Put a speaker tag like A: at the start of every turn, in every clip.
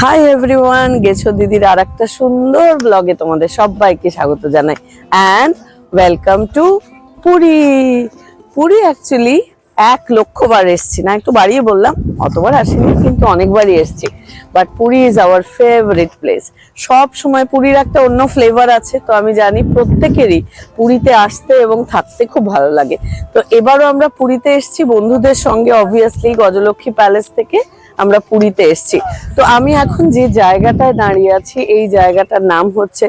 A: Hi everyone, গেছো দিদির আর একটা সুন্দর ব্লগে তোমাদের সবাইকে স্বাগত জানাই and welcome to Puri. Puri actually 1,00,000 বার এসছি না, একটু বাড়িয়ে বললাম, অতবার আসিনি কিন্তু অনেকবারই এসছি। But Puri is our favourite place. সব সময় পুরীর একটা অন্য ফ্লেভার আছে, তো আমি জানি প্রত্যেকেরই পুরীতে আসতে এবং থাকতে খুব ভালো লাগে। তো এবারও আমরা পুরীতে এসছি বন্ধুদের সঙ্গে, অবভিয়াসলি গজলক্ষ্মী প্যালেস থেকে আমরা পুরীতে এসেছি। তো আমি এখন যে জায়গাটায় দাঁড়িয়ে আছি, এই জায়গাটার নাম হচ্ছে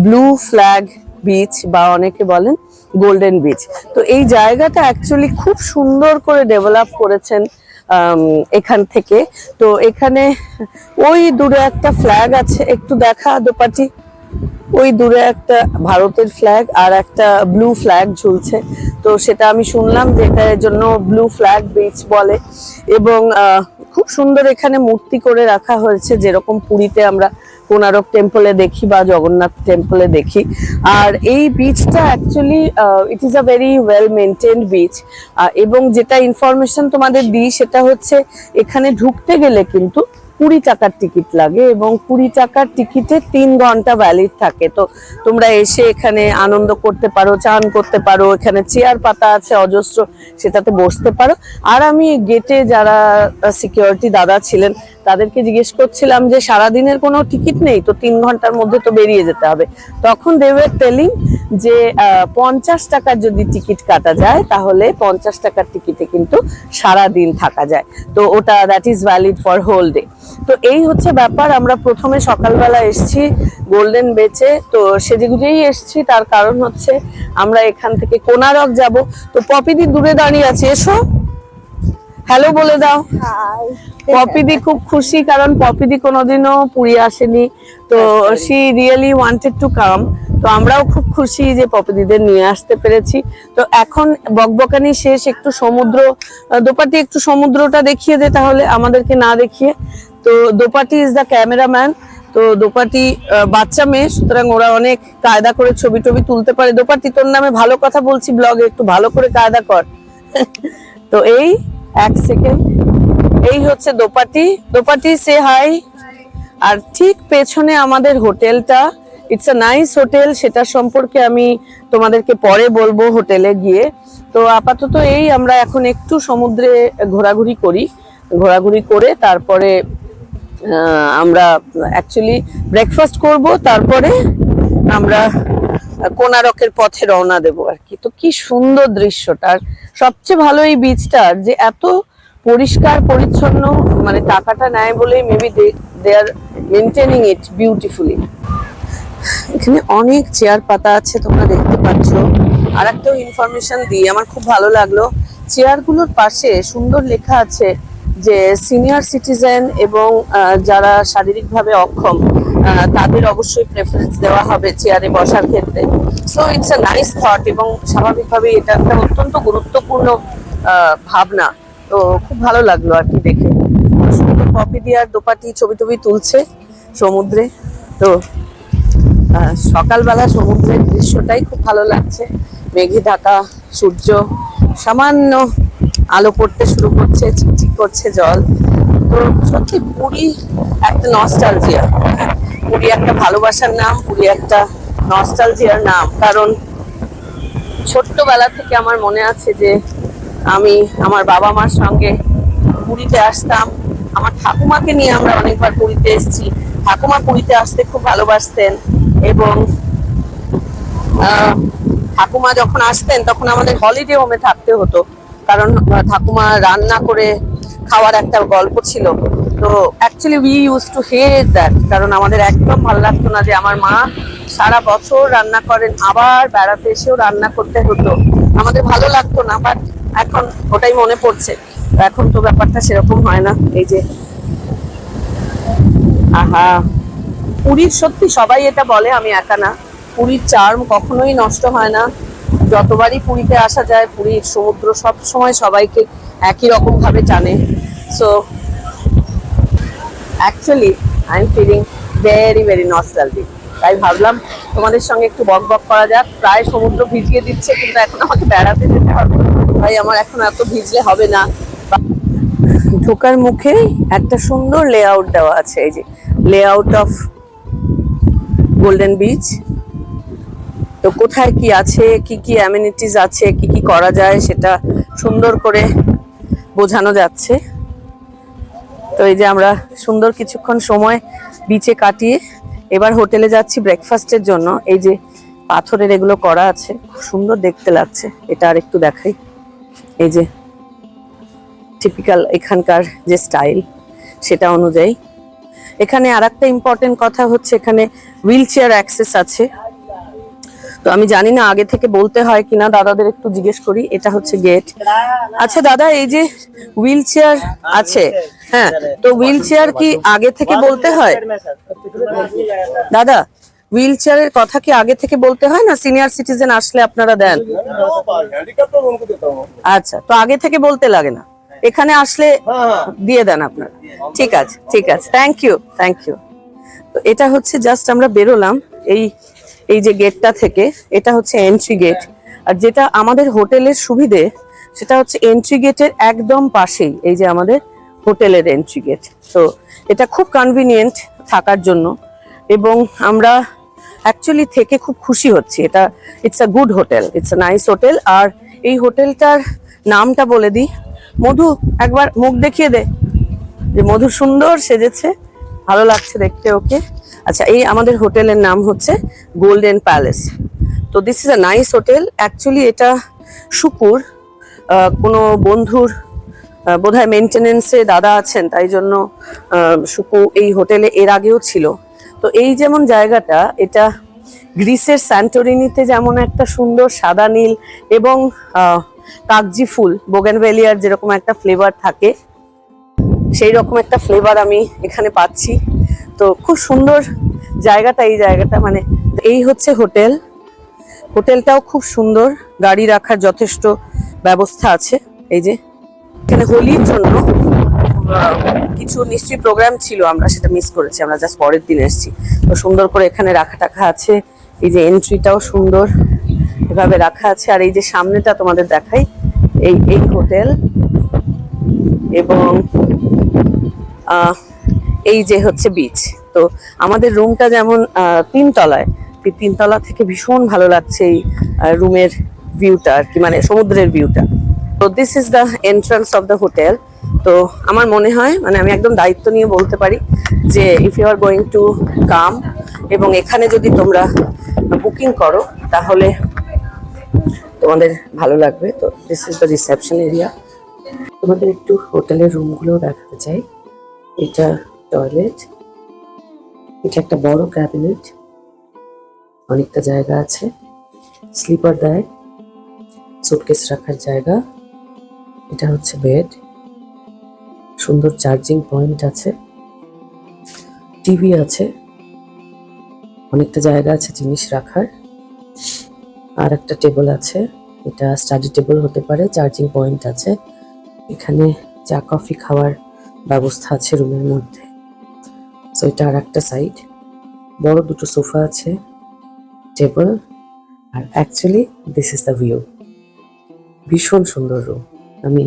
A: ব্লু ফ্ল্যাগ বিচ, বা অনেকে বলেন গোল্ডেন বিচ। তো এই জায়গাটা অ্যাকচুয়ালি খুব সুন্দর করে ডেভেলপ করেছেন এখান থেকে। তো এখানে ওই দূরে একটা ফ্ল্যাগ আছে, একটু দেখা দোপাটি, ওই দূরে একটা ভারতের ফ্ল্যাগ আর একটা ব্লু ফ্ল্যাগ ঝুলছে। তো সেটা আমি শুনলাম যে এটার জন্য ব্লু ফ্ল্যাগ বিচ বলে। এবং খুব সুন্দর এখানে মূর্তি করে রাখা হয়েছে, যেরকম পুরীতে আমরা কোনারক টেম্পলে দেখি বা জগন্নাথ টেম্পলে দেখি। আর এই বিচটা actually it is a very well maintained beach. এবং যেটা ইনফরমেশন তোমাদের দিই সেটা হচ্ছে, এখানে ঢুকতে গেলে কিন্তু 20 টাকার টিকিট লাগে এবং 20 টাকার টিকিটে 3 ঘন্টা ভ্যালিড থাকে। তো তোমরা এসে এখানে আনন্দ করতে পারো, চান করতে পারো, এখানে চেয়ার পাতা আছে অজস্র, সেটাতে বসতে পারো। আর আমি গেটে যারা সিকিউরিটি দাদা ছিলেন তাদেরকে জিজ্ঞেস করছিলাম যে সারাদিনের কোনো টিকিট নেই তো, 3 ঘন্টার মধ্যে তো বেরিয়ে যেতে হবে। তখন দে ওয়্যার টেলিং যে 50 টাকার যদি টিকিট কাটা যায় তাহলে 50 টাকার টিকিটে কিন্তু সারাদিন থাকা যায়। তো ওটা that is valid for whole day. তো এই হচ্ছে ব্যাপার। আমরা প্রথমে সকালবেলা এসছি গোল্ডেন বেচে, তো সেজেগুজেই এসছি, তার কারণ হচ্ছে আমরা এখান থেকে কোনারক যাব। তো পপিদি দূরে দাঁড়িয়ে আছে, এসো হ্যালো বলে দাও। পপিদি খুব খুশি, কারণ পপিদি কোনোদিনও পুরী আসেনি, তো she really wanted to come. তো আমরাও খুব খুশি যে পপিদিদের নিয়ে আসতে পেরেছি। তো এখন বকবকানি শেষ, একটু সমুদ্র, দোপাটি একটু সমুদ্রটা দেখিয়ে দে তাহলে আমাদেরকে না দেখিয়ে। তো দোপাটি ইজ দ্য ক্যামেরাম্যান। তো দোপাটি বাচ্চা মেয়ে, সুতরাং ওরা অনেক কায়দা করে ছবি টবি তুলতে পারে। দোপাটি তোর নামে ভালো কথা বলছি ব্লগে, একটু ভালো করে কায়দা কর। তো এই 1 সেকেন্ড, এই হচ্ছে দোপাটি। দোপাটি সে হাই। আর ঠিক পেছনে আমাদের হোটেলটা, ইটস আ নাইস হোটেল, সেটা সম্পর্কে আমি তোমাদেরকে পরে বলবো হোটেলে গিয়ে। তো আপাতত এই আমরা এখন একটু সমুদ্রে ঘোরাঘুরি করি, ঘোরাঘুরি করে তারপরে আমরা অ্যাকচুয়ালি ব্রেকফাস্ট করব, তারপরে আমরা কোনারকের পথে রওনা দেবো আর কি। তো কি সুন্দর দৃশ্যটা। আর সবচেয়ে ভালো এই বিচটার যে এত পরিষ্কার পরিচ্ছন্ন, মানে টাকাটা নেয় বলেই maybe they are maintaining it beautifully. এখানে অনেক চেয়ার পাতা আছে, তোমরা দেখতে পাচ্ছ। আর একটা ইনফরমেশন দিই, আমার খুব ভালো লাগলো, চেয়ারগুলোর পাশে সুন্দর লেখা আছে যে সিনিয়র সিটিজেন এবং যারা শারীরিকভাবে অক্ষম তাদের অবশ্যই প্রেফারেন্স দেওয়া হবে চেয়ারে বসার ক্ষেত্রে। So it's a nice thought, এবং স্বাভাবিকভাবে এটা একটা অত্যন্ত গুরুত্বপূর্ণ ভাবনা। তো খুব ভালো লাগলো আর কি দেখে। সুন্দর পপিদি আর দোপাটি ছবি টবি তুলছে সমুদ্রে। তো সকালবেলা সমুদ্রের দৃশ্যটাই খুব ভালো লাগছে, মেঘে ঢাকা সূর্য, সামান্য আলো পড়তে শুরু করছে, চিকচিক করছে জল। তো সত্যি পুরী একটা নস্টালজিয়া, পুরী একটা ভালোবাসার নাম, পুরী একটা নস্টালজিয়ার নাম। কারণ ছোট্টবেলা থেকে আমার মনে আছে যে আমি আমার বাবা মার সঙ্গে পুরীতে আসতাম। আমার ঠাকুমাকে নিয়ে আমরা অনেকবার পুরীতে এসেছি। ঠাকুমা পুরীতে আসতে খুব ভালোবাসতেন, এবং ঠাকুমা যখন আসতেন তখন আমাদের হলিডে হোমে থাকতে হতো, কারণ ঠাকুমা রান্না করে খাওয়ার একটা গল্প ছিল। তো actually we use to hate that, কারণ আমাদের একদম ভালো লাগতো না যে আমার মা সারা বছর রান্না করেন, আবার বেড়াতে এসেও রান্না করতে হতো, আমাদের ভালো লাগতো না। বাট এখন ওটাই মনে পড়ছে। এখন তো ব্যাপারটা সেরকম হয় না। এই যে আহা, পুরীর সত্যি সবাই এটা বলে, আমি একা না, পুরীর চার্ম কখনোই নষ্ট হয় না। যতবারই পুরীতে আসা যায়, পুরীর সমুদ্র সব সময় সবাইকে একই রকম ভাবে টানে। So actually I am feeling very very nostalgic. তাই ভাবলাম তোমাদের সঙ্গে একটু বক বক করা যাক। প্রায় সমুদ্র ভিজিয়ে দিচ্ছে, কিন্তু এখন আমাকে বেড়াতে যেতে হবে, ভাই আমার এখন এত ভিজলে হবে না। ঢোকার মুখেই একটা সুন্দর লেআউট দেওয়া আছে, এই যে লেআউট অফ গোল্ডেন বিচ। তো কোথায় কি আছে, কি কি অ্যামেনিটিস আছে, কি কি করা যায় সেটা সুন্দর করে বোঝানো যাচ্ছে। তো এই যে আমরা সুন্দর কিছুক্ষণ সময় বিচে কাটিয়ে এবার হোটেলে যাচ্ছি ব্রেকফাস্টের জন্য। এই যে পাথরের এগুলো করা আছে, খুব সুন্দর দেখতে লাগছে। এটা আর একটু দেখাই, এই যে টিপিক্যাল এখানকার যে স্টাইল সেটা অনুযায়ী। এখানে আর একটা ইম্পর্টেন্ট কথা হচ্ছে, এখানে হুইল চেয়ার অ্যাক্সেস আছে। তো আমি জানি না আগে থেকে বলতে হয় কিনা, দাদাদের একটু জিজ্ঞেস করি। এটা হচ্ছে গেট। আচ্ছা দাদা, এই যে হুইল চেয়ার আছে, হ্যাঁ, তো হুইল চেয়ার কি আগে থেকে বলতে হয়? দাদা, হুইল চেয়ারের কথা কি আগে থেকে বলতে হয় না সিনিয়র সিটিজেন আসলে আপনারা দেন? আচ্ছা, তো আগে থেকে বলতে লাগে না, এখানে আসলে দিয়ে দেন আপনারা? ঠিক আছে, ঠিক আছে, থ্যাংক ইউ, থ্যাংক ইউ। তো এটা হচ্ছে জাস্ট আমরা বেরোলাম এই যে গেটটা থেকে, এটা হচ্ছে এন্ট্রি গেট। আর যেটা আমাদের হোটেলের সুবিধে সেটা হচ্ছে এন্ট্রি গেটের একদম পাশেই এই যে আমাদের হোটেলের এন্ট্রি গেট। তো এটা খুব কনভিনিয়েন্ট থাকার জন্য, এবং আমরা অ্যাকচুয়ালি থেকে খুব খুশি হচ্ছি। এটা it's a good hotel, it's a nice hotel. আর এই হোটেলটার নামটা বলে দিই। মধু, একবার মুখ দেখিয়ে দে, যে মধু সুন্দর সেজেছে, ভালো লাগছে দেখতে ওকে। আচ্ছা, এই আমাদের হোটেলের নাম হচ্ছে গোল্ডেন প্যালেস। তো this is a nice hotel. Actually এটা শুকুর কোনো বন্ধুর বোধহয় মেনটেনেন্সে দাদা আছেন, তাই জন্য শুকু এই হোটেলে এর আগেও ছিল। তো এই যেমন জায়গাটা, এটা গ্রিসের স্যান্টোরিনিতে যেমন একটা সুন্দর সাদা নীল এবং কাগজি ফুল বোগেনভেলিয়ার যেরকম একটা ফ্লেভার থাকে, সেই রকম একটা ফ্লেভার আমি এখানে পাচ্ছি। তো খুব সুন্দর জায়গাটা, এই জায়গাটা মানে এই হচ্ছে হোটেল। হোটেলটাও খুব সুন্দর, গাড়ি রাখার যথেষ্ট ব্যবস্থা আছে। এই যে এখানে হোলির জন্য কিছু নিশ্চয়ই প্রোগ্রাম ছিল, আমরা সেটা মিস করেছি, আমরা জাস্ট পরের দিন এসেছি। তো সুন্দর করে এখানে রাখা টাখা আছে। এই যে এন্ট্রিটাও সুন্দর এভাবে রাখা আছে। আর এই যে সামনেটা তোমাদের দেখাই, এই হোটেল, এবং এই যে হচ্ছে বিচ। তো আমাদের রুমটা যেমন 3 তলায়, তিনতলা থেকে ভীষণ ভালো লাগছে এই রুমের ভিউটা আর কি, মানে সমুদ্রের ভিউটা। তো this is the entrance of the hotel. তো আমার মনে হয়, মানে আমি একদম দায়িত্ব নিয়ে বলতে পারি যে if you are going to come, এবং এখানে যদি তোমরা বুকিং করো তাহলে তোমাদের ভালো লাগবে। তো this is the reception area. তোমাদের একটু হোটেলের রুমগুলো দেখাতে চাই। এটা টয়লেট, এটা একটা বড় ক্যাবিনেট, অনেকটা জায়গা আছে, স্লিপার দেয়, সুটকেস রাখার জায়গা। এটা হচ্ছে বেড, সুন্দর চার্জিং পয়েন্ট আছে, টিভি আছে, অনেকটা জায়গা আছে জিনিস রাখার। আর একটা টেবিল আছে, এটা স্টাডি টেবিল হতে পারে, চার্জিং পয়েন্ট আছে। এখানে চা কফি খাওয়ার ব্যবস্থা আছে রুমের মধ্যে। সো এটা আর একটা সাইড, বড় দুটো সোফা আছে, টেবিল। আর actually this is the view. ভীষণ সুন্দর রুম। আমি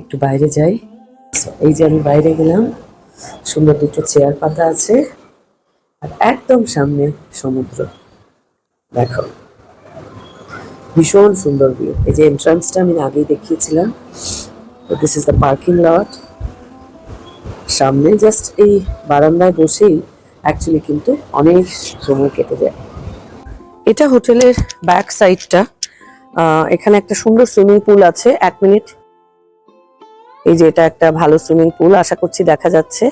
A: একটু বাইরে যাই। এই যে আমি বাইরে গেলাম, সুন্দর দুটো চেয়ার পাতা আছে, আর একদম সামনে সমুদ্র। দেখো ভীষণ সুন্দর ভিউ। এই যে এন্ট্রান্সটা আমি আগেই দেখিয়েছিলাম। তো this is the parking lot. সামনে জাস্ট এই বারান্দায় বসেই অ্যাকচুয়ালি কিন্তু অনেক সময় কেটে যায়। এটা হোটেলের ব্যাক সাইডটা। এখানে একটা সুন্দর সুইমিং পুল আছে। 1 মিনিট, এই যে এটা একটা ভালো সুইমিং পুল, আশা করছি দেখা যাচ্ছে।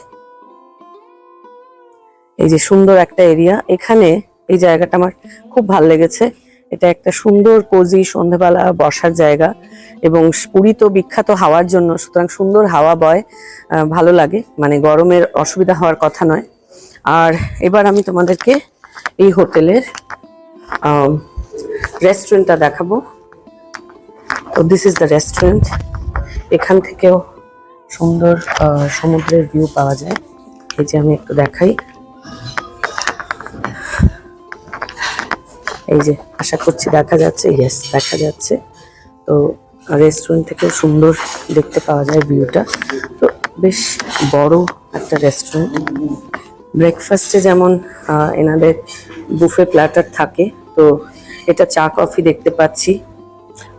A: এই যে সুন্দর একটা এরিয়া, এখানে এই জায়গাটা আমার খুব ভালো লেগেছে। এটা একটা সুন্দর কোজি সন্ধ্যাবেলা বসার জায়গা, এবং পুরী তো বিখ্যাত হাওয়ার জন্য, সুতরাং সুন্দর হাওয়া বয়, ভালো লাগে, মানে গরমের অসুবিধা হওয়ার কথা নয়। আর এবার আমি তোমাদেরকে এই হোটেলের রেস্টুরেন্টটা দেখাবো। তো দিস ইজ দ্য রেস্টুরেন্ট। এখান থেকেও সুন্দর সমুদ্রের ভিউ পাওয়া যায়। এই যে আমি একটু দেখাই, এই যে আশা করছি দেখা যাচ্ছে, ইয়েস দেখা যাচ্ছে। তো রেস্টুরেন্ট থেকেও সুন্দর দেখতে পাওয়া যায় ভিউটা। তো বেশ বড় একটা রেস্টুরেন্ট। ব্রেকফাস্টে যেমন এনাদের বুফে প্ল্যাটার থাকে, তো এটা চা কফি দেখতে পাচ্ছি,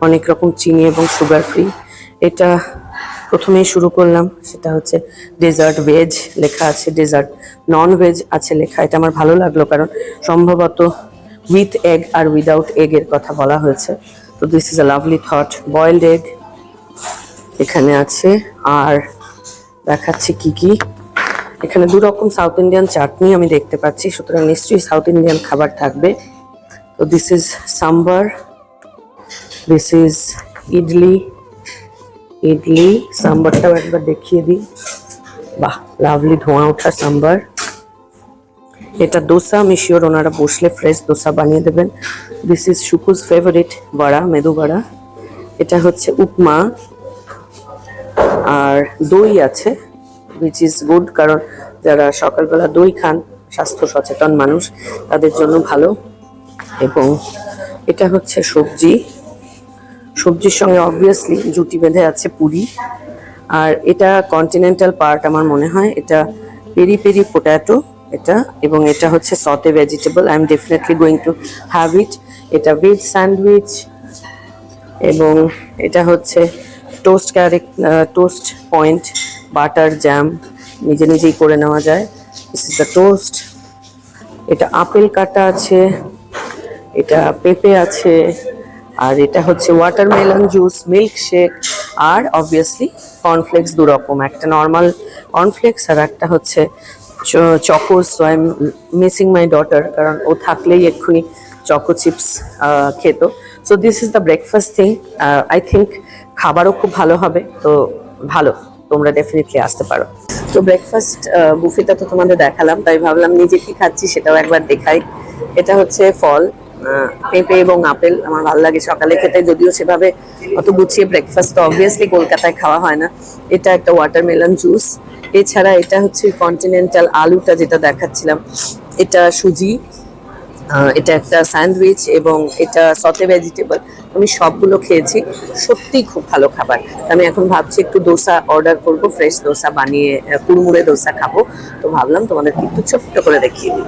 A: অনেক রকম চিনি এবং সুগার ফ্রি। এটা প্রথমেই শুরু করলাম, সেটা হচ্ছে ডেজার্ট ভেজ লেখা আছে, ডেজার্ট নন ভেজ আছে লেখা। এটা আমার ভালো লাগলো, কারণ সম্ভবত উইথ এগ আর উইদাউট এগ এর কথা বলা হয়েছে। তো this is a lovely thought. Boiled egg এখানে আছে। আর দেখাচ্ছি কি কি, এখানে দু রকম সাউথ ইন্ডিয়ান চাটনি আমি দেখতে পাচ্ছি, সুতরাং নিশ্চয়ই সাউথ ইন্ডিয়ান খাবার থাকবে। তো this is sambar, this is idli. Idli সাম্বারটাও একবার দেখিয়ে দিই। বাহ, লাভলি ধোঁয়া ওঠা সাম্বার। এটা দোসা, আমি শিওর ওনারা বসলে ফ্রেশ দোসা বানিয়ে দেবেন। দিস ইজ শুকুজ ফেভারিট বড়া, মেদু বড়া। এটা হচ্ছে উপমা, আর দই আছে, উইচ ইজ গুড, কারণ যারা সকালবেলা দই খান, স্বাস্থ্য সচেতন মানুষ, তাদের জন্য ভালো। এবং এটা হচ্ছে সবজি, সবজির সঙ্গে অবভিয়াসলি জুটি বেঁধে আছে পুরি। আর এটা কন্টিনেন্টাল পার্ট আমার মনে হয়, এটা পেরি পেরি পোট্যাটো এটা, এবং এটা হচ্ছে সতে vegetable. I am definitely going to have it. এটা ভেজ স্যান্ডউইচ, এবং এটা হচ্ছে toast toast point butter jam, নিজে নিজেই করে নেওয়া যায়। This is the toast. এটা আপেল কাটা আছে, এটা পেঁপে আছে, আর এটা হচ্ছে ওয়াটারমেলন জুস, মিল্ক শেক, আর অবভিয়াসলি কর্নফ্লেক্স দু রকম, একটা নর্মাল কর্নফ্লেক্স আর একটা হচ্ছে Chocos. So I am missing my daughter, কারণ ও থাকলেই এক্ষুনি চকো চিপস খেত। So this is the breakfast thing. I think খাবারও খুব ভালো হবে, তো ভালো, তোমরা ডেফিনেটলি আসতে পারো। তো ব্রেকফাস্ট বুফেটা তো তোমাদের দেখালাম, তাই ভাবলাম নিজে কি খাচ্ছি সেটাও একবার দেখাই। এটা হচ্ছে ফল, পেঁপে এবং আপেল। আমার ভালো লাগে সকালে খেতে, যদিও সেভাবে অত গুছিয়ে ব্রেকফাস্ট তো অবভিয়াসলি কলকাতায় খাওয়া হয় না। এটা একটা ওয়াটারমেলন জুস। এছাড়া এটা হচ্ছে কন্টিনেন্টাল আলুটা যেটা দেখাচ্ছিলাম, এটা সুজি, এটা একটা স্যান্ডউইচ, এবং এটা সতে ভেজিটেবল। আমি সবগুলো খেয়েছি, সত্যি খুব ভালো খাবার। আমি এখন ভাবছি একটু দোসা অর্ডার করব, ফ্রেশ দোসা বানিয়ে কুড়মুড়ে দোসা খাবো। তো ভাবলাম তোমাদেরকে একটু ছোট্ট করে দেখিয়ে দিই।